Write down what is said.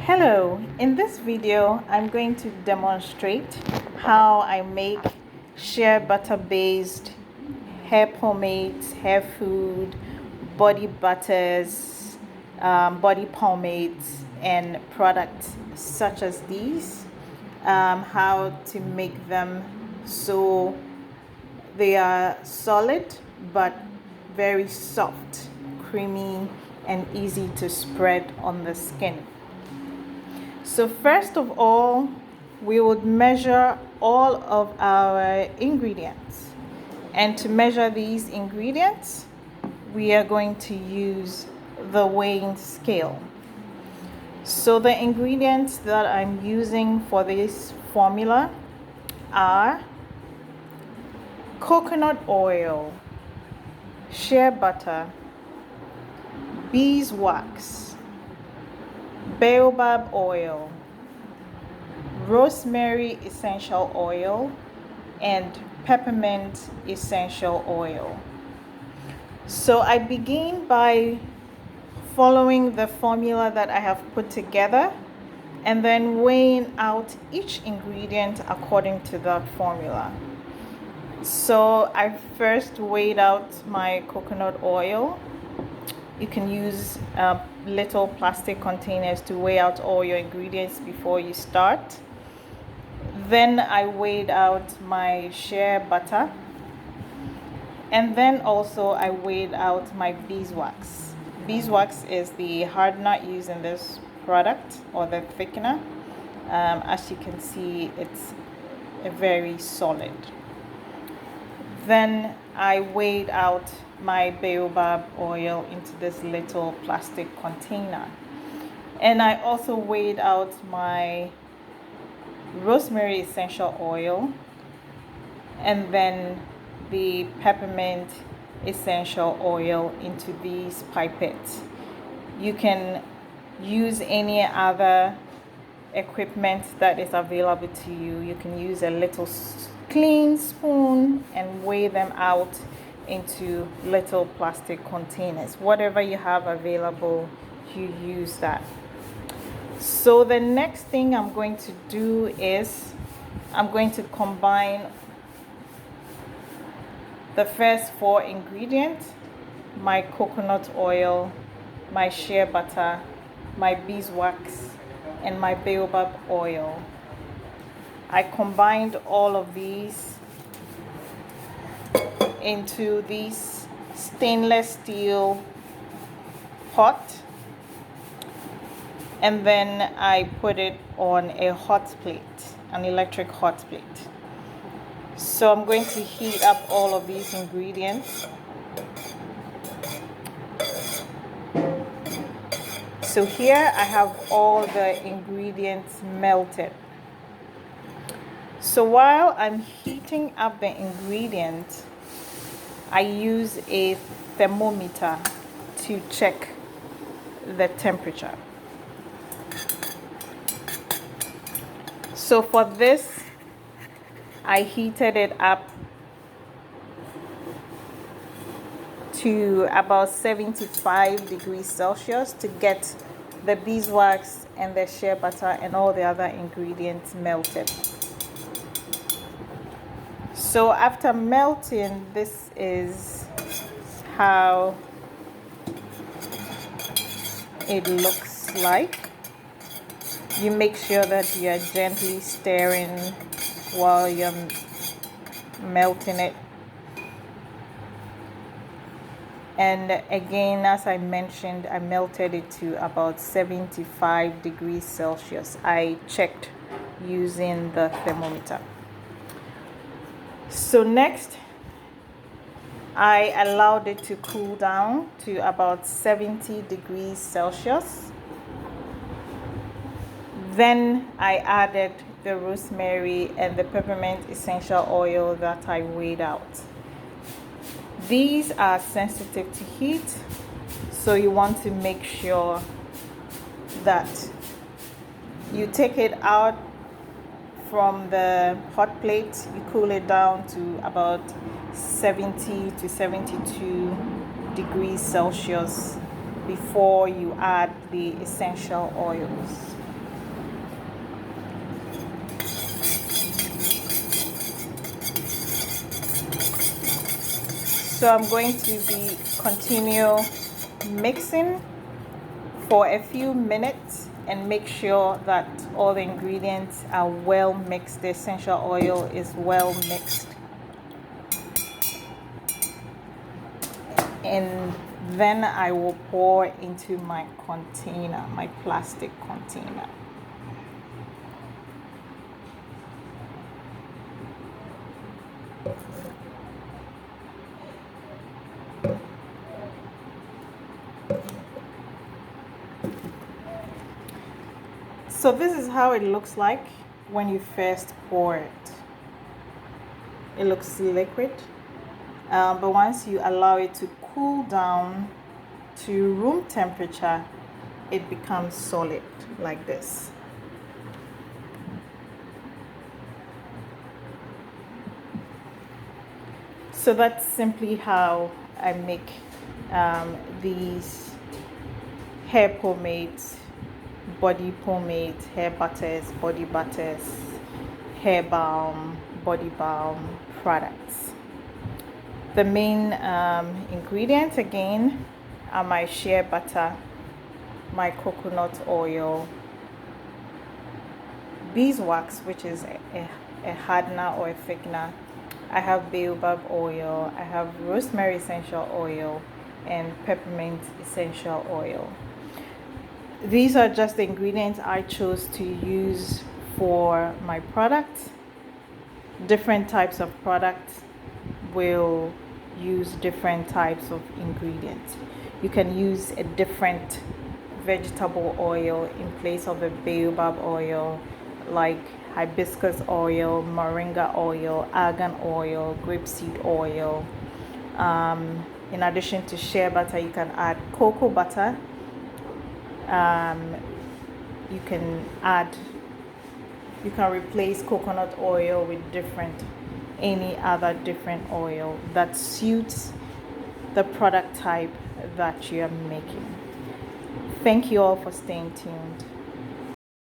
Hello, in this video I'm going to demonstrate how I make shea butter based hair pomades, hair food, body butters, body pomades and products such as these, how to make them so they are solid but very soft, creamy and easy to spread on the skin. So first of all, we would measure all of our ingredients. And to measure these ingredients, we are going to use the weighing scale. So the ingredients that I'm using for this formula are coconut oil, shea butter, beeswax, baobab oil, rosemary essential oil, and peppermint essential oil. So I begin by following the formula that I have put together and then weighing out each ingredient according to that formula. So I first weighed out my coconut oil. You can use little plastic containers to weigh out all your ingredients before you start. Then I weighed out my shea butter. And then also I weighed out my beeswax. Beeswax is the hardener used in this product, or the thickener. As you can see, it's very solid. Then I weighed out my baobab oil into this little plastic container. And I also weighed out my rosemary essential oil and then the peppermint essential oil into these pipettes. You can use any other equipment that is available to you. You can use a little clean spoon and weigh them out into little plastic containers. Whatever you have available, you use that. So the next thing I'm going to do is I'm going to combine the first four ingredients: my coconut oil, my shea butter, my beeswax, and my baobab oil. I combined all of these into this stainless steel pot, and then I put it on a hot plate, an electric hot plate. So I'm going to heat up all of these ingredients. So here I have all the ingredients melted. So while I'm heating up the ingredients, I use a thermometer to check the temperature. So for this, I heated it up to about 75 degrees Celsius to get the beeswax and the shea butter and all the other ingredients melted. So after melting, this is how it looks like. You make sure that you are gently stirring while you're melting it. And again, as I mentioned, I melted it to about 75 degrees Celsius. I checked using the thermometer. So next, I allowed it to cool down to about 70 degrees Celsius. Then I added the rosemary and the peppermint essential oil that I weighed out. These are sensitive to heat, so you want to make sure that you take it out from the hot plate, you cool it down to about 70 to 72 degrees Celsius, before you add the essential oils. So I'm going to be continue mixing for a few minutes and make sure that all the ingredients are well mixed. The essential oil is well mixed. And then I will pour into my container, my plastic container. So this is how it looks like when you first pour it. It looks liquid, but once you allow it to cool down to room temperature, it becomes solid like this. So that's simply how I make these hair pomades, body pomades, hair butters, body butters, hair balm, body balm products. The main ingredients again are my shea butter, my coconut oil, beeswax, which is a hardener or a thickener. I have baobab oil, I have rosemary essential oil, and peppermint essential oil. These are just the ingredients I chose to use for my products. Different types of products will use different types of ingredients. You can use a different vegetable oil in place of a baobab oil, like hibiscus oil, moringa oil, argan oil, grapeseed oil. In addition to shea butter, you can add cocoa butter. You can replace coconut oil with any other different oil that suits the product type that you are making. Thank you all for staying tuned.